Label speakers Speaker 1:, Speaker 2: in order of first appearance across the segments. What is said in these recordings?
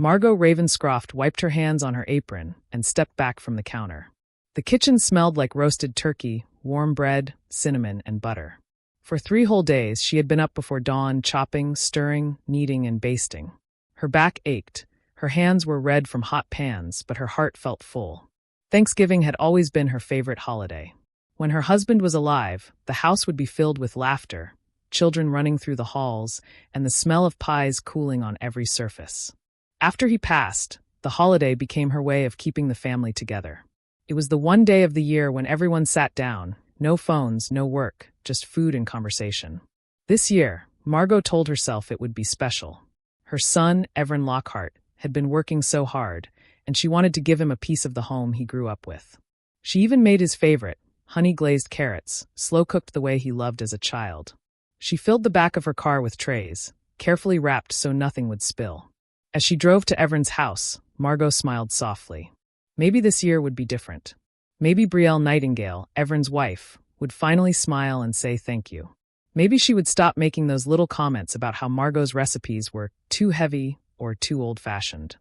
Speaker 1: Margot Ravenscroft wiped her hands on her apron and stepped back from the counter. The kitchen smelled like roasted turkey, warm bread, cinnamon, and butter. For 3 whole days, she had been up before dawn, chopping, stirring, kneading, and basting. Her back ached, her hands were red from hot pans, but her heart felt full. Thanksgiving had always been her favorite holiday. When her husband was alive, the house would be filled with laughter, children running through the halls, and the smell of pies cooling on every surface. After he passed, the holiday became her way of keeping the family together. It was the one day of the year when everyone sat down, no phones, no work, just food and conversation. This year, Margot told herself it would be special. Her son, Everin Lockhart, had been working so hard, and she wanted to give him a piece of the home he grew up with. She even made his favorite, honey-glazed carrots, slow-cooked the way he loved as a child. She filled the back of her car with trays, carefully wrapped so nothing would spill. As she drove to Everin's house, Margot smiled softly. Maybe this year would be different. Maybe Brielle Nightingale, Everin's wife, would finally smile and say thank you. Maybe she would stop making those little comments about how Margot's recipes were too heavy or too old-fashioned.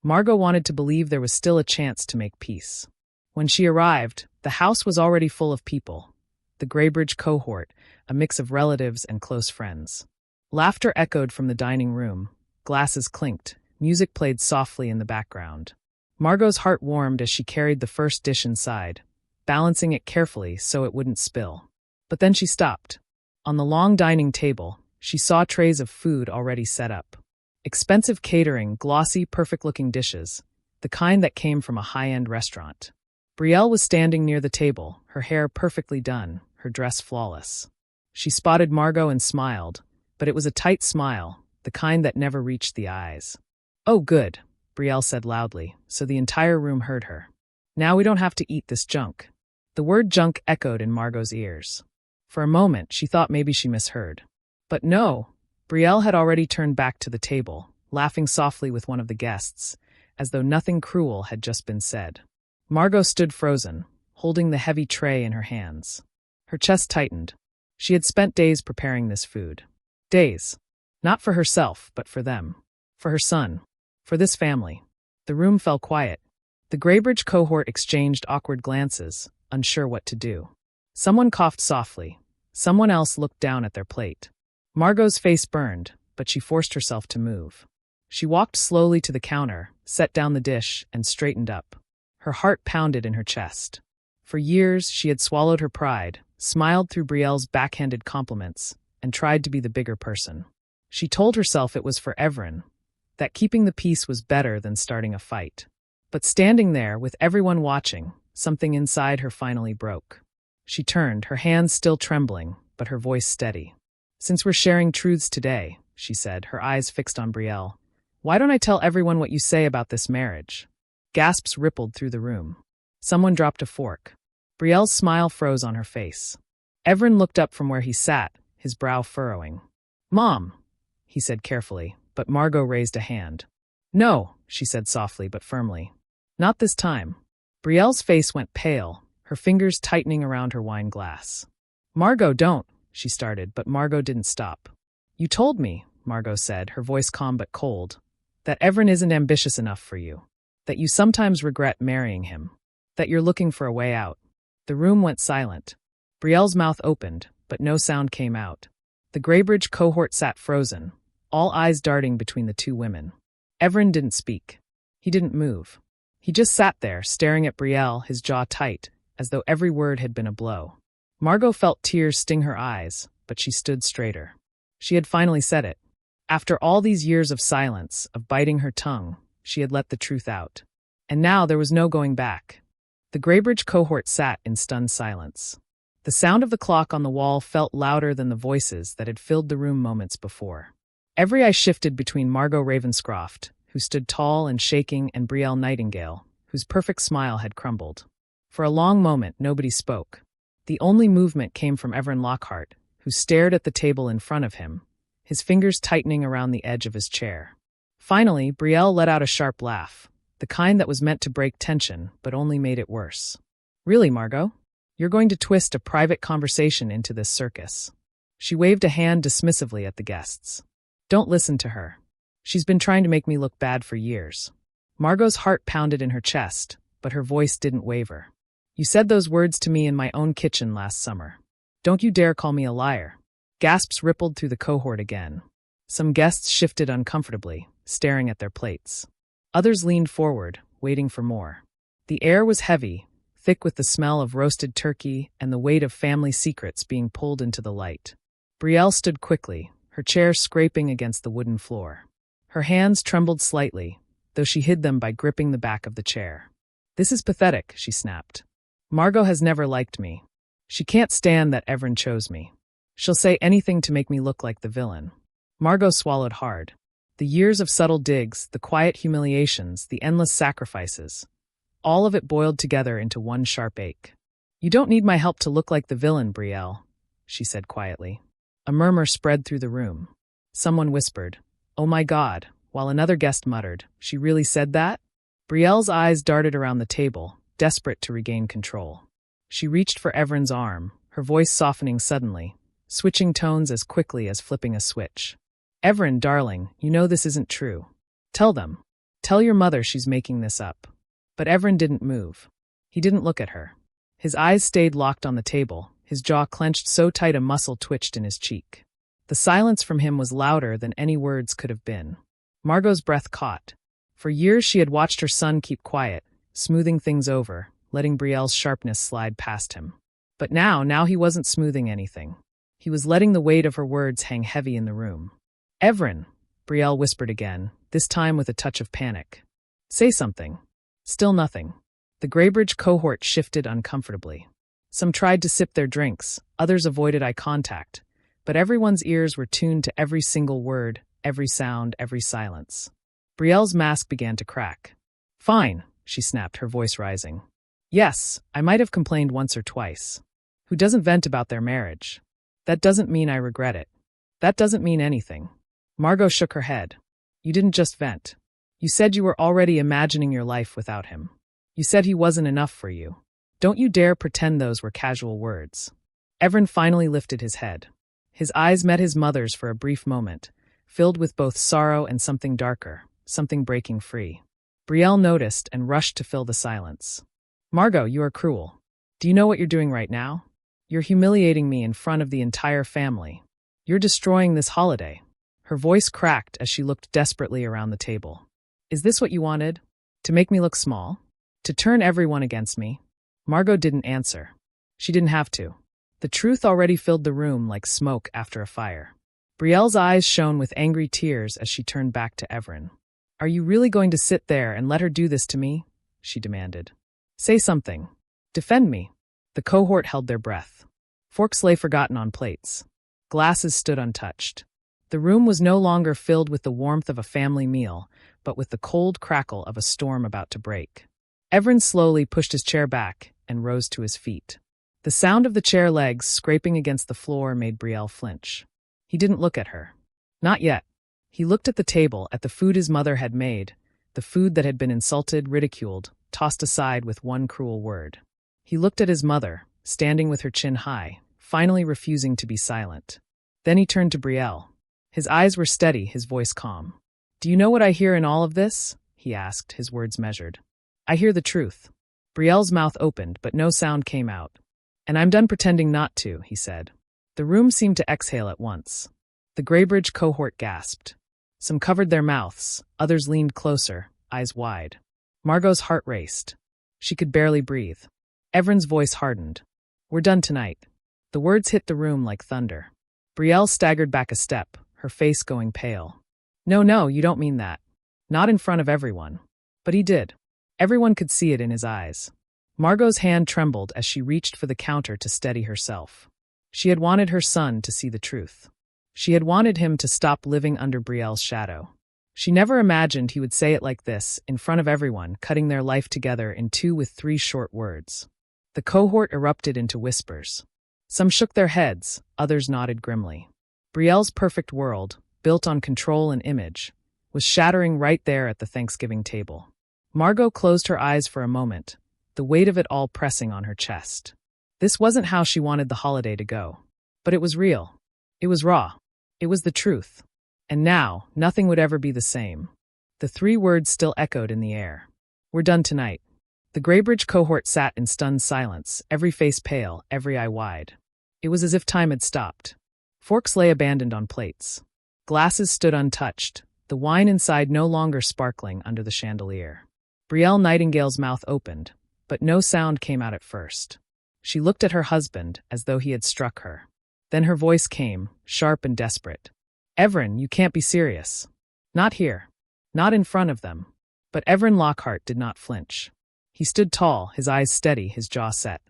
Speaker 1: Margot wanted to believe there was still a chance to make peace. When she arrived, the house was already full of people. The Graybridge cohort, a mix of relatives and close friends. Laughter echoed from the dining room, glasses clinked, music played softly in the background. Margot's heart warmed as she carried the first dish inside, balancing it carefully so it wouldn't spill. But then she stopped. On the long dining table, she saw trays of food already set up. Expensive catering, glossy, perfect-looking dishes, the kind that came from a high-end restaurant. Brielle was standing near the table, her hair perfectly done, her dress flawless. She spotted Margot and smiled, but it was a tight smile, the kind that never reached the eyes. "Oh, good," Brielle said loudly, so the entire room heard her. "Now we don't have to eat this junk." The word junk echoed in Margot's ears. For a moment, she thought maybe she misheard. But no, Brielle had already turned back to the table, laughing softly with one of the guests, as though nothing cruel had just been said. Margot stood frozen, holding the heavy tray in her hands. Her chest tightened. She had spent days preparing this food. Days. Not for herself, but for them. For her son. For this family. The room fell quiet. The Graybridge cohort exchanged awkward glances, unsure what to do. Someone coughed softly. Someone else looked down at their plate. Margot's face burned, but she forced herself to move. She walked slowly to the counter, set down the dish, and straightened up. Her heart pounded in her chest. For years, she had swallowed her pride, smiled through Brielle's backhanded compliments, and tried to be the bigger person. She told herself it was for Everin, that keeping the peace was better than starting a fight. But standing there, with everyone watching, something inside her finally broke. She turned, her hands still trembling, but her voice steady. "Since we're sharing truths today," she said, her eyes fixed on Brielle, "why don't I tell everyone what you say about this marriage?" Gasps rippled through the room. Someone dropped a fork. Brielle's smile froze on her face. Everin looked up from where he sat, his brow furrowing. "Mom," he said carefully, but Margot raised a hand. "No," she said softly but firmly. "Not this time." Brielle's face went pale, her fingers tightening around her wine glass. "Margot, don't," she started, but Margot didn't stop. "You told me," Margot said, her voice calm but cold, "that Everin isn't ambitious enough for you. That you sometimes regret marrying him. That you're looking for a way out." The room went silent. Brielle's mouth opened, but no sound came out. The Graybridge cohort sat frozen, all eyes darting between the two women. Everin didn't speak. He didn't move. He just sat there, staring at Brielle, his jaw tight, as though every word had been a blow. Margot felt tears sting her eyes, but she stood straighter. She had finally said it. After all these years of silence, of biting her tongue, she had let the truth out. And now there was no going back. The Graybridge cohort sat in stunned silence. The sound of the clock on the wall felt louder than the voices that had filled the room moments before. Every eye shifted between Margot Ravenscroft, who stood tall and shaking, and Brielle Nightingale, whose perfect smile had crumbled. For a long moment, nobody spoke. The only movement came from Everin Lockhart, who stared at the table in front of him, his fingers tightening around the edge of his chair. Finally, Brielle let out a sharp laugh, the kind that was meant to break tension, but only made it worse. "Really, Margot? You're going to twist a private conversation into this circus?" She waved a hand dismissively at the guests. "Don't listen to her. She's been trying to make me look bad for years. Margot's heart pounded in her chest, but her voice didn't waver. You said those words to me in my own kitchen last summer. Don't you dare call me a liar. Gasps rippled through the cohort again. Some guests shifted uncomfortably, staring at their plates. Others leaned forward, waiting for more. The air was heavy, thick with the smell of roasted turkey and the weight of family secrets being pulled into the light. Betrayal stood quickly, her chair scraping against the wooden floor. Her hands trembled slightly, though she hid them by gripping the back of the chair. This is pathetic, she snapped. Margot has never liked me. She can't stand that Evren chose me. She'll say anything to make me look like the villain. Margot swallowed hard. The years of subtle digs, the quiet humiliations, the endless sacrifices. All of it boiled together into one sharp ache. You don't need my help to look like the villain, Betrayal, she said quietly. A murmur spread through the room. Someone whispered, "Oh my God," while another guest muttered, "She really said that?" Betrayal's eyes darted around the table, desperate to regain control. She reached for Evren's arm, her voice softening suddenly, switching tones as quickly as flipping a switch. Evren, darling, you know this isn't true. Tell them. Tell your mother she's making this up. But Evren didn't move. He didn't look at her. His eyes stayed locked on the table, his jaw clenched so tight a muscle twitched in his cheek. The silence from him was louder than any words could have been. Margot's breath caught. For years she had watched her son keep quiet, smoothing things over, letting Betrayal's sharpness slide past him. But now he wasn't smoothing anything. He was letting the weight of her words hang heavy in the room. Evren, Betrayal whispered again, this time with a touch of panic. Say something. Still nothing. The Greybridge cohort shifted uncomfortably. Some tried to sip their drinks, others avoided eye contact, but everyone's ears were tuned to every single word, every sound, every silence. Betrayal's mask began to crack. Fine, she snapped, her voice rising. Yes, I might have complained once or twice. Who doesn't vent about their marriage? That doesn't mean I regret it. That doesn't mean anything. Margot shook her head. You didn't just vent. You said you were already imagining your life without him. You said he wasn't enough for you. Don't you dare pretend those were casual words. Evren finally lifted his head. His eyes met his mother's for a brief moment, filled with both sorrow and something darker, something breaking free. Betrayal noticed and rushed to fill the silence. Margot, you are cruel. Do you know what you're doing right now? You're humiliating me in front of the entire family. You're destroying this holiday. Her voice cracked as she looked desperately around the table. Is this what you wanted? To make me look small? To turn everyone against me? Margot didn't answer. She didn't have to. The truth already filled the room like smoke after a fire. Betrayal's eyes shone with angry tears as she turned back to Evren. Are you really going to sit there and let her do this to me? She demanded. Say something. Defend me. The cohort held their breath. Forks lay forgotten on plates. Glasses stood untouched. The room was no longer filled with the warmth of a family meal, but with the cold crackle of a storm about to break. Evren slowly pushed his chair back and rose to his feet. The sound of the chair legs scraping against the floor made Betrayal flinch. He didn't look at her. Not yet. He looked at the table, at the food his mother had made, the food that had been insulted, ridiculed, tossed aside with one cruel word. He looked at his mother, standing with her chin high, finally refusing to be silent. Then he turned to Betrayal. His eyes were steady, his voice calm. Do you know what I hear in all of this? He asked, his words measured. I hear the truth. Betrayal's mouth opened, but no sound came out. And I'm done pretending not to, he said. The room seemed to exhale at once. The Greybridge cohort gasped. Some covered their mouths, others leaned closer, eyes wide. Margot's heart raced. She could barely breathe. Evren's voice hardened. We're done tonight. The words hit the room like thunder. Betrayal staggered back a step, her face going pale. No, you don't mean that. Not in front of everyone. But he did. Everyone could see it in his eyes. Margot's hand trembled as she reached for the counter to steady herself. She had wanted her son to see the truth. She had wanted him to stop living under Betrayal's shadow. She never imagined he would say it like this, in front of everyone, cutting their life together in 2 with 3 short words. The cohort erupted into whispers. Some shook their heads, others nodded grimly. Betrayal's perfect world, built on control and image, was shattering right there at the Thanksgiving table. Margot closed her eyes for a moment, the weight of it all pressing on her chest. This wasn't how she wanted the holiday to go. But it was real. It was raw. It was the truth. And now, nothing would ever be the same. The 3 words still echoed in the air. We're done tonight. The Greybridge cohort sat in stunned silence, every face pale, every eye wide. It was as if time had stopped. Forks lay abandoned on plates. Glasses stood untouched, the wine inside no longer sparkling under the chandelier. Brielle Nightingale's mouth opened, but no sound came out at first. She looked at her husband as though he had struck her. Then her voice came, sharp and desperate. Everin, you can't be serious. Not here. Not in front of them. But Everin Lockhart did not flinch. He stood tall, his eyes steady, his jaw set.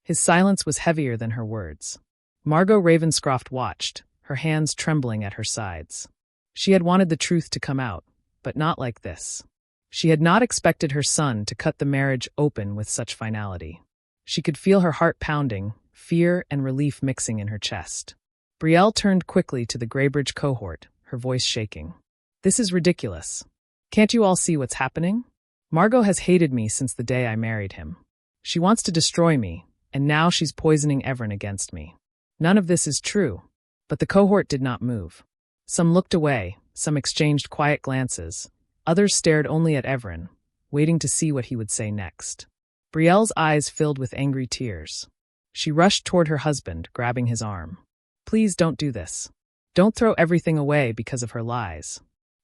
Speaker 1: His silence was heavier than her words. Margot Ravenscroft watched, her hands trembling at her sides. She had wanted the truth to come out, but not like this. She had not expected her son to cut the marriage open with such finality. She could feel her heart pounding, fear and relief mixing in her chest. Brielle turned quickly to the Greybridge cohort, her voice shaking. This is ridiculous. Can't you all see what's happening? Margot has hated me since the day I married him. She wants to destroy me, and now she's poisoning Everin against me. None of this is true. But the cohort did not move. Some looked away, some exchanged quiet glances. Others stared only at Everin, waiting to see what he would say next. Brielle's eyes filled with angry tears. She rushed toward her husband, grabbing his arm. Please don't do this. Don't throw everything away because of her lies.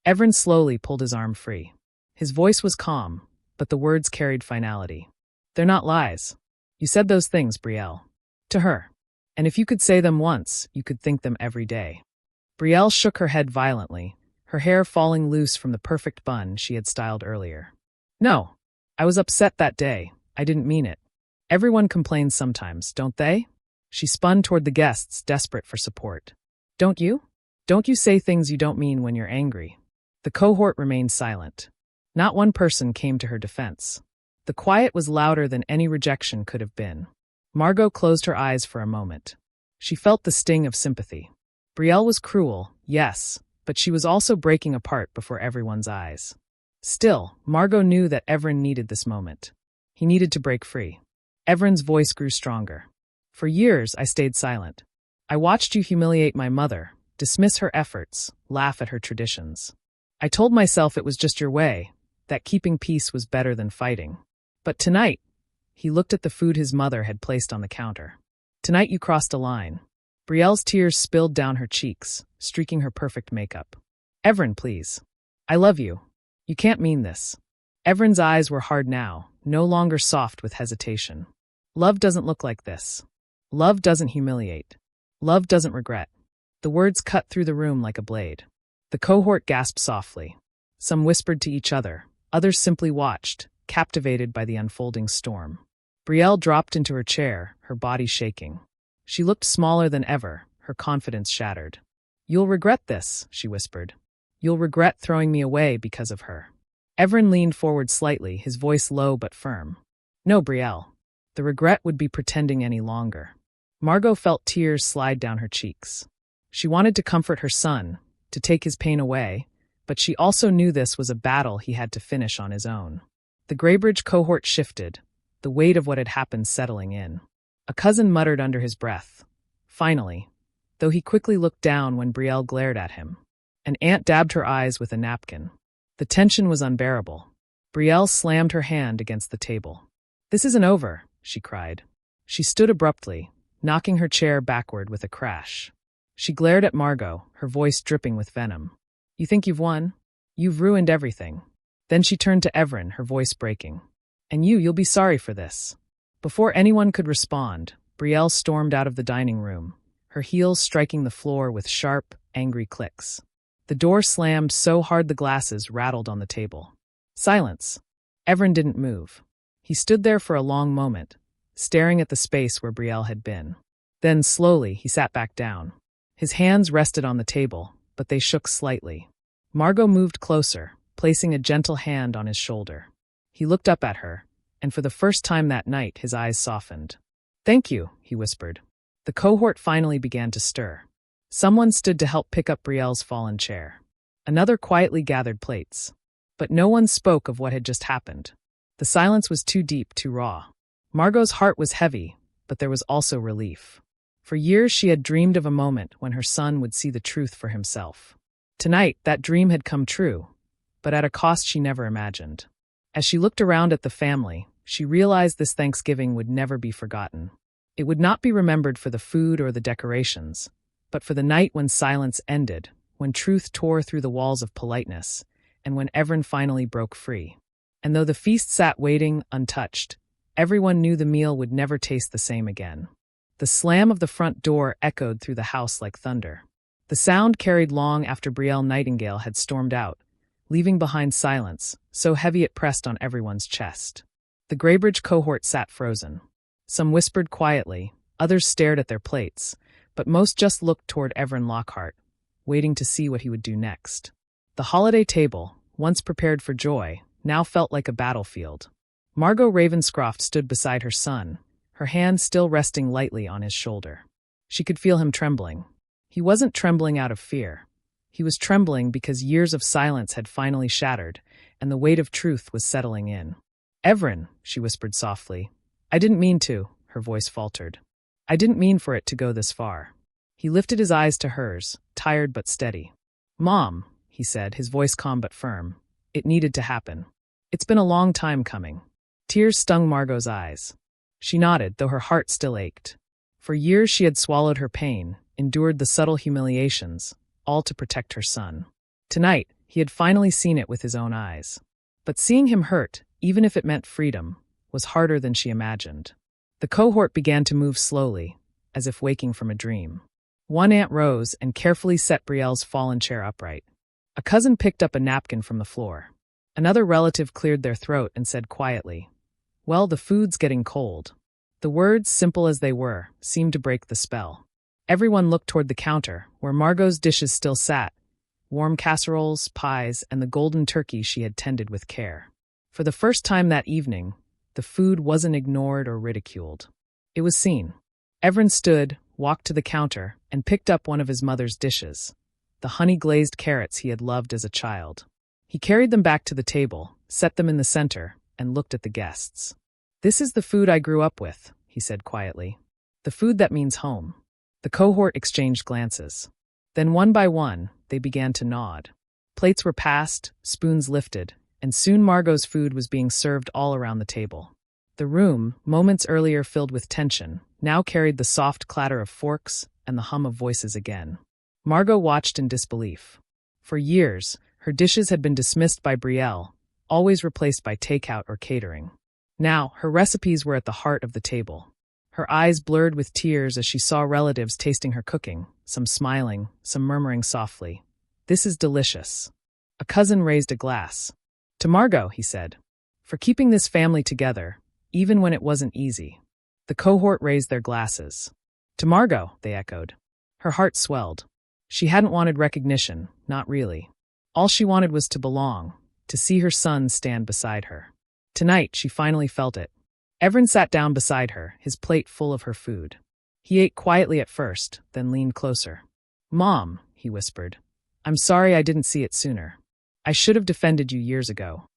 Speaker 1: Everin slowly pulled his arm free. His voice was calm, but the words carried finality. They're not lies. You said those things, Brielle. To her. And if you could say them once, you could think them every day. Brielle shook her head violently, her hair falling loose from the perfect bun she had styled earlier. No. I was upset that day. I didn't mean it. Everyone complains sometimes, don't they? She spun toward the guests, desperate for support. Don't you? Don't you say things you don't mean when you're angry? The cohort remained silent. Not one person came to her defense. The quiet was louder than any rejection could have been. Margot closed her eyes for a moment. She felt the sting of sympathy. Brielle was cruel, yes, but she was also breaking apart before everyone's eyes. Still, Margot knew that Everin needed this moment. He needed to break free. Everin's voice grew stronger. For years, I stayed silent. I watched you humiliate my mother, dismiss her efforts, laugh at her traditions. I told myself it was just your way, that keeping peace was better than fighting. But tonight, he looked at the food his mother had placed on the counter. Tonight you crossed a line. Brielle's tears spilled down her cheeks, streaking her perfect makeup. Everin, please. I love you. You can't mean this. Everin's eyes were hard now, no longer soft with hesitation. Love doesn't look like this. Love doesn't humiliate. Love doesn't regret. The words cut through the room like a blade. The cohort gasped softly. Some whispered to each other. Others simply watched, captivated by the unfolding storm. Brielle dropped into her chair, her body shaking. She looked smaller than ever, her confidence shattered. You'll regret this, she whispered. You'll regret throwing me away because of her. Everin leaned forward slightly, his voice low but firm. No, Brielle. The regret would be pretending any longer. Margot felt tears slide down her cheeks. She wanted to comfort her son, to take his pain away, but she also knew this was a battle he had to finish on his own. The Greybridge cohort shifted, the weight of what had happened settling in. A cousin muttered under his breath. Finally, though he quickly looked down when Brielle glared at him. An aunt dabbed her eyes with a napkin. The tension was unbearable. Brielle slammed her hand against the table. This isn't over, she cried. She stood abruptly, knocking her chair backward with a crash. She glared at Margot, her voice dripping with venom. You think you've won? You've ruined everything. Then she turned to Everin, her voice breaking. And you'll be sorry for this. Before anyone could respond, Brielle stormed out of the dining room, her heels striking the floor with sharp, angry clicks. The door slammed so hard the glasses rattled on the table. Silence. Everin didn't move. He stood there for a long moment, staring at the space where Brielle had been. Then, slowly, he sat back down. His hands rested on the table, but they shook slightly. Margot moved closer, placing a gentle hand on his shoulder. He looked up at her, and for the first time that night his eyes softened. Thank you, he whispered. The cohort finally began to stir. Someone stood to help pick up Brielle's fallen chair. Another quietly gathered plates. But no one spoke of what had just happened. The silence was too deep, too raw. Margot's heart was heavy, but there was also relief. For years she had dreamed of a moment when her son would see the truth for himself. Tonight, that dream had come true, but at a cost she never imagined. As she looked around at the family, she realized this Thanksgiving would never be forgotten. It would not be remembered for the food or the decorations, but for the night when silence ended, when truth tore through the walls of politeness, and when Evren finally broke free. And though the feast sat waiting, untouched, everyone knew the meal would never taste the same again. The slam of the front door echoed through the house like thunder. The sound carried long after Brielle Nightingale had stormed out, leaving behind silence, so heavy it pressed on everyone's chest. The Greybridge cohort sat frozen. Some whispered quietly, others stared at their plates, but most just looked toward Evren Lockhart, waiting to see what he would do next. The holiday table, once prepared for joy, now felt like a battlefield. Margot Ravenscroft stood beside her son, her hand still resting lightly on his shoulder. She could feel him trembling. He wasn't trembling out of fear. He was trembling because years of silence had finally shattered, and the weight of truth was settling in. "Evren," she whispered softly. "I didn't mean to," her voice faltered. "I didn't mean for it to go this far." He lifted his eyes to hers, tired but steady. "Mom," he said, his voice calm but firm. "It needed to happen. It's been a long time coming." Tears stung Margot's eyes. She nodded, though her heart still ached. For years she had swallowed her pain, endured the subtle humiliations, all to protect her son. Tonight, he had finally seen it with his own eyes. But seeing him hurt, even if it meant freedom, was harder than she imagined. The cohort began to move slowly, as if waking from a dream. One aunt rose and carefully set Brielle's fallen chair upright. A cousin picked up a napkin from the floor. Another relative cleared their throat and said quietly, "Well, the food's getting cold." The words, simple as they were, seemed to break the spell. Everyone looked toward the counter, where Margot's dishes still sat, warm casseroles, pies, and the golden turkey she had tended with care. For the first time that evening, the food wasn't ignored or ridiculed. It was seen. Evren stood, walked to the counter, and picked up one of his mother's dishes, the honey-glazed carrots he had loved as a child. He carried them back to the table, set them in the center, and looked at the guests. "This is the food I grew up with," he said quietly. "The food that means home." The cohort exchanged glances. Then one by one, they began to nod. Plates were passed, spoons lifted, and soon Margot's food was being served all around the table. The room, moments earlier filled with tension, now carried the soft clatter of forks and the hum of voices again. Margot watched in disbelief. For years, her dishes had been dismissed by Brielle, always replaced by takeout or catering. Now, her recipes were at the heart of the table. Her eyes blurred with tears as she saw relatives tasting her cooking, some smiling, some murmuring softly, "This is delicious." A cousin raised a glass. "To Margot," he said, "for keeping this family together, even when it wasn't easy." The cohort raised their glasses. "To Margot," they echoed. Her heart swelled. She hadn't wanted recognition, not really. All she wanted was to belong, to see her son stand beside her. Tonight, she finally felt it. Evren sat down beside her, his plate full of her food. He ate quietly at first, then leaned closer. "Mom," he whispered, "I'm sorry I didn't see it sooner. I should have defended you years ago."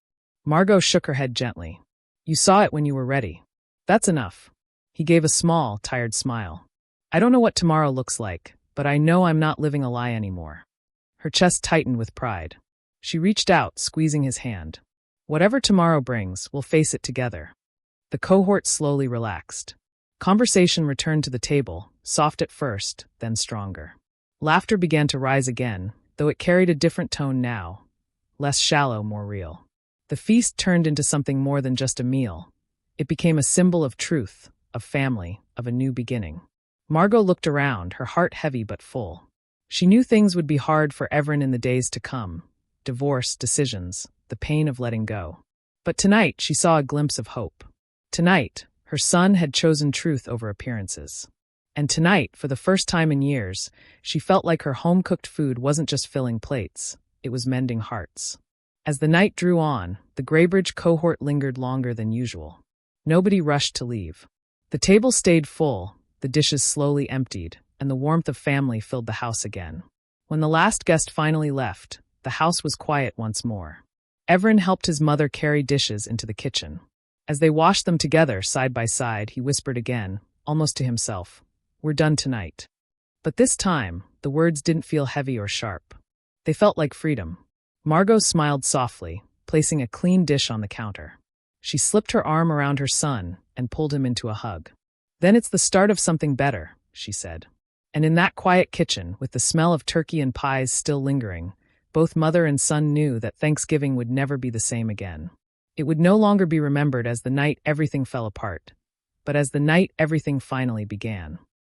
Speaker 1: Margot shook her head gently. "You saw it when you were ready. That's enough." He gave a small, tired smile. "I don't know what tomorrow looks like, but I know I'm not living a lie anymore." Her chest tightened with pride. She reached out, squeezing his hand. "Whatever tomorrow brings, we'll face it together." The cohort slowly relaxed. Conversation returned to the table, soft at first, then stronger. Laughter began to rise again, though it carried a different tone now, less shallow, more real. The feast turned into something more than just a meal. It became a symbol of truth, of family, of a new beginning. Margot looked around, her heart heavy but full. She knew things would be hard for Evren in the days to come. Divorce, decisions, the pain of letting go. But tonight she saw a glimpse of hope. Tonight, her son had chosen truth over appearances. And tonight, for the first time in years, she felt like her home-cooked food wasn't just filling plates, it was mending hearts. As the night drew on, the Greybridge cohort lingered longer than usual. Nobody rushed to leave. The table stayed full, the dishes slowly emptied, and the warmth of family filled the house again. When the last guest finally left, the house was quiet once more. Evren helped his mother carry dishes into the kitchen. As they washed them together, side by side, he whispered again, almost to himself, "We're done tonight." But this time, the words didn't feel heavy or sharp. They felt like freedom. Margot smiled softly, placing a clean dish on the counter. She slipped her arm around her son and pulled him into a hug. "Then it's the start of something better," she said. And in that quiet kitchen, with the smell of turkey and pies still lingering, both mother and son knew that Thanksgiving would never be the same again. It would no longer be remembered as the night everything fell apart, but as the night everything finally began.